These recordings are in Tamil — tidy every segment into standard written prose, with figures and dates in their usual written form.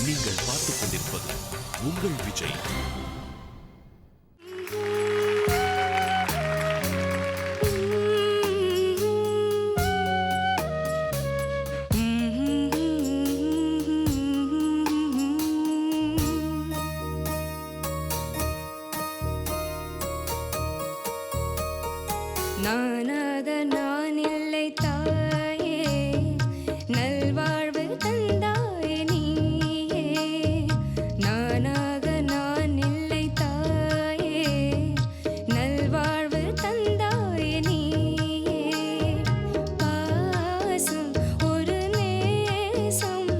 நீங்கள் பார்த்துக் கொண்டிருப்பது உங்கள் விஜய். நானாக நான் இல்லை தாயே, நல்வாழ்வு தந்தாயே நீயே. நானாக நான் இல்லை தாயே, நல்வாழ்வு தந்தாயே நீயே. பாசம் ஒரு நேசம்,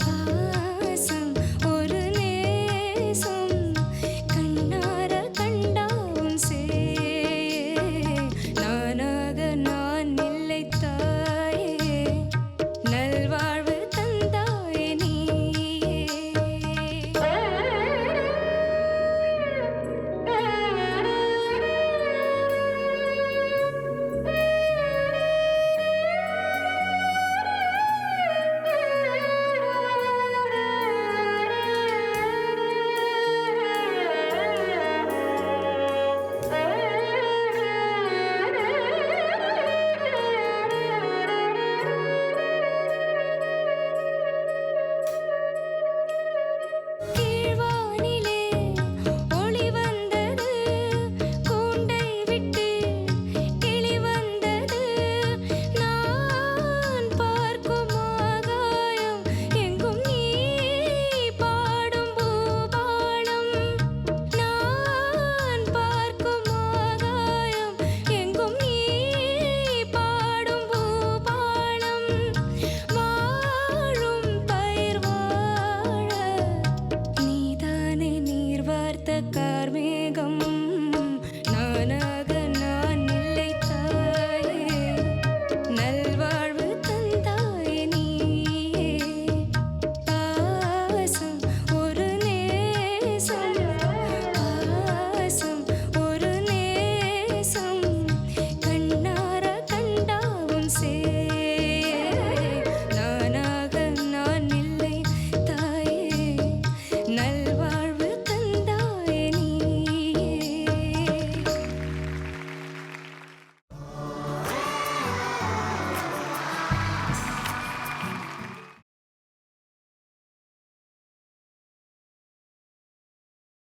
பாசம் ஒரு நேசம், கண்ணார கண்டாவும் சே. நானாக நான் இல்லை தாயே, நல்வாழ்வு தந்தாயே நீயே. கீழ்வானிலே ஒளி வந்தது, கூண்டை விட்டு கிளி வந்தது. நான் பார்க்கும் ஆகாயம் எங்கும் நீ பாடும் பூபாலம். நான் பார்க்கும் ஆகாயம் எங்கும் நீ பாடும் பூபாலம். வாழும் பயிர் வாழ நீதானே நீர் வார்த்த